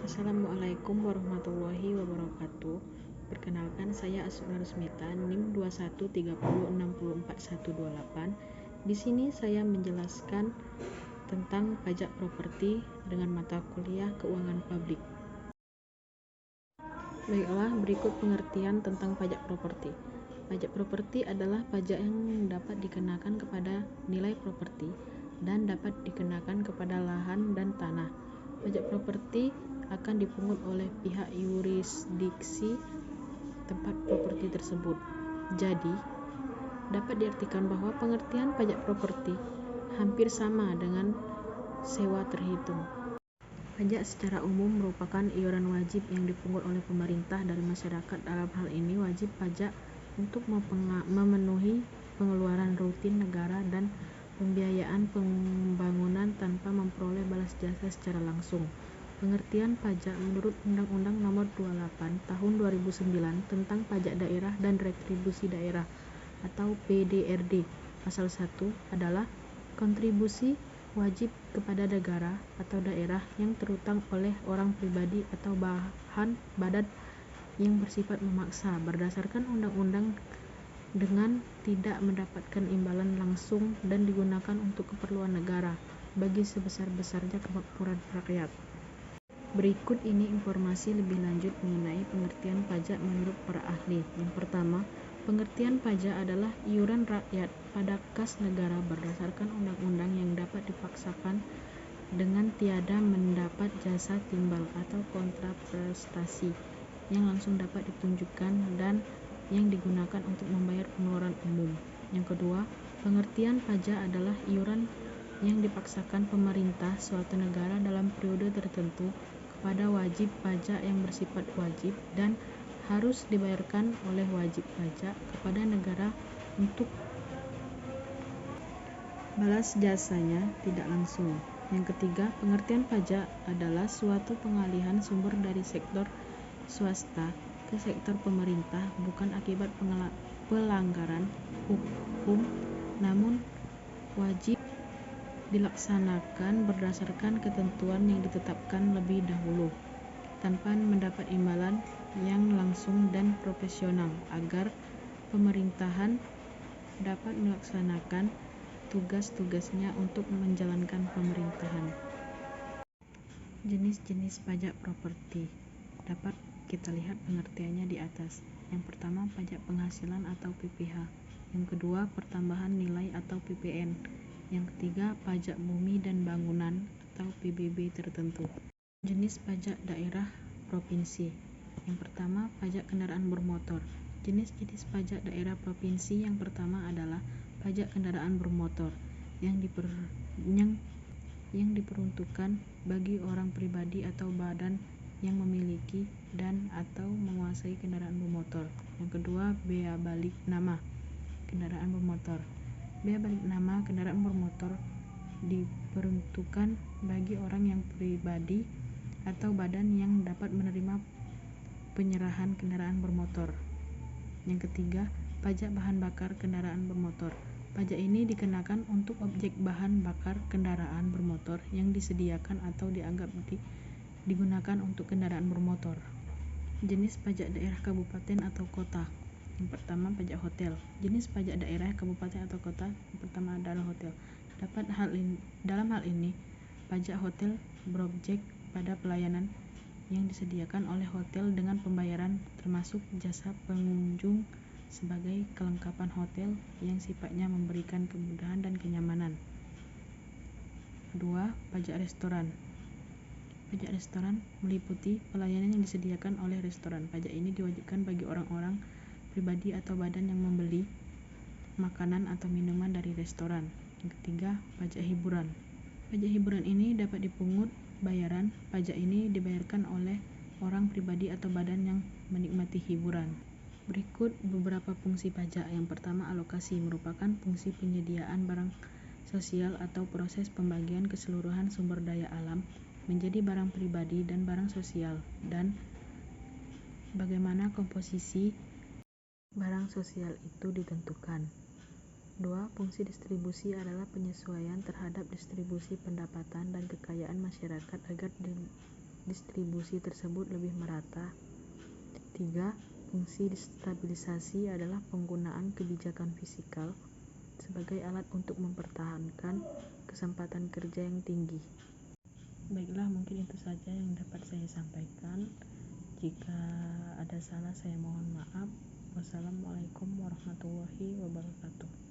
Assalamualaikum warahmatullahi wabarakatuh. Perkenalkan, saya Asma Rusmita, NIM 2130604128. Di sini saya menjelaskan tentang pajak properti dengan mata kuliah Keuangan Publik. Baiklah, berikut pengertian tentang pajak properti. Pajak properti adalah pajak yang dapat dikenakan kepada nilai properti dan dapat dikenakan kepada lahan dan tanah. Pajak properti akan dipungut oleh pihak yurisdiksi tempat properti tersebut. Jadi, dapat diartikan bahwa pengertian pajak properti hampir sama dengan sewa terhitung. Pajak secara umum merupakan iuran wajib yang dipungut oleh pemerintah dari masyarakat. Dalam hal ini, wajib pajak untuk memenuhi pengeluaran rutin negara dan pembiayaan pembangunan tanpa memperoleh balas jasa secara langsung. Pengertian pajak menurut Undang-Undang Nomor 28 Tahun 2009 tentang Pajak Daerah dan Retribusi Daerah atau PDRD Pasal 1 adalah kontribusi wajib kepada negara atau daerah yang terutang oleh orang pribadi atau badan yang bersifat memaksa berdasarkan undang-undang dengan tidak mendapatkan imbalan langsung dan digunakan untuk keperluan negara bagi sebesar-besarnya kemakmuran rakyat. Berikut ini informasi lebih lanjut mengenai pengertian pajak menurut para ahli. Yang pertama, pengertian pajak adalah iuran rakyat pada kas negara berdasarkan undang-undang yang dapat dipaksakan dengan tiada mendapat jasa timbal atau kontraprestasi yang langsung dapat ditunjukkan dan yang digunakan untuk membayar pengeluaran umum. Yang kedua, pengertian pajak adalah iuran yang dipaksakan pemerintah suatu negara dalam periode tertentu kepada wajib pajak yang bersifat wajib dan harus dibayarkan oleh wajib pajak kepada negara untuk balas jasanya tidak langsung. Yang ketiga, pengertian pajak adalah suatu pengalihan sumber dari sektor swasta ke sektor pemerintah bukan akibat pelanggaran hukum, namun wajib dilaksanakan berdasarkan ketentuan yang ditetapkan lebih dahulu tanpa mendapat imbalan yang langsung dan proporsional agar pemerintahan dapat melaksanakan tugas-tugasnya untuk menjalankan pemerintahan. Jenis-jenis pajak properti dapat kita lihat pengertiannya di atas. Yang pertama, pajak penghasilan atau PPh. Yang kedua, pertambahan nilai atau PPN. Yang ketiga, pajak bumi dan bangunan atau PBB tertentu. Jenis pajak daerah provinsi. Yang pertama, pajak kendaraan bermotor. Jenis-jenis pajak daerah provinsi yang pertama adalah pajak kendaraan bermotor yang diperuntukkan bagi orang pribadi atau badan yang memiliki dan atau menguasai kendaraan bermotor. Yang kedua, bea balik nama kendaraan bermotor. Bea balik nama kendaraan bermotor diperuntukkan bagi orang yang pribadi atau badan yang dapat menerima penyerahan kendaraan bermotor. Yang ketiga, pajak bahan bakar kendaraan bermotor. Pajak ini dikenakan untuk objek bahan bakar kendaraan bermotor yang disediakan atau dianggap digunakan untuk kendaraan bermotor. Jenis pajak daerah kabupaten atau kota. Yang pertama, pajak hotel. Jenis pajak daerah kabupaten atau kota yang pertama adalah hotel. Dalam hal ini, pajak hotel berobjek pada pelayanan yang disediakan oleh hotel dengan pembayaran termasuk jasa pengunjung sebagai kelengkapan hotel yang sifatnya memberikan kemudahan dan kenyamanan. Kedua, pajak restoran. Pajak restoran meliputi pelayanan yang disediakan oleh restoran. Pajak ini diwajibkan bagi orang-orang pribadi atau badan yang membeli makanan atau minuman dari restoran. Yang ketiga, pajak hiburan. Pajak hiburan ini dapat dipungut bayaran. Pajak ini dibayarkan oleh orang pribadi atau badan yang menikmati hiburan. Berikut beberapa fungsi pajak. Yang pertama, alokasi merupakan fungsi penyediaan barang sosial atau proses pembagian keseluruhan sumber daya alam menjadi barang pribadi dan barang sosial, dan bagaimana komposisi barang sosial itu ditentukan. 2. Fungsi distribusi adalah penyesuaian terhadap distribusi pendapatan dan kekayaan masyarakat agar distribusi tersebut lebih merata. 3. Fungsi stabilisasi adalah penggunaan kebijakan fiskal sebagai alat untuk mempertahankan kesempatan kerja yang tinggi. Baiklah, mungkin itu saja yang dapat saya sampaikan. Jika ada salah, saya mohon maaf. Wassalamualaikum warahmatullahi wabarakatuh.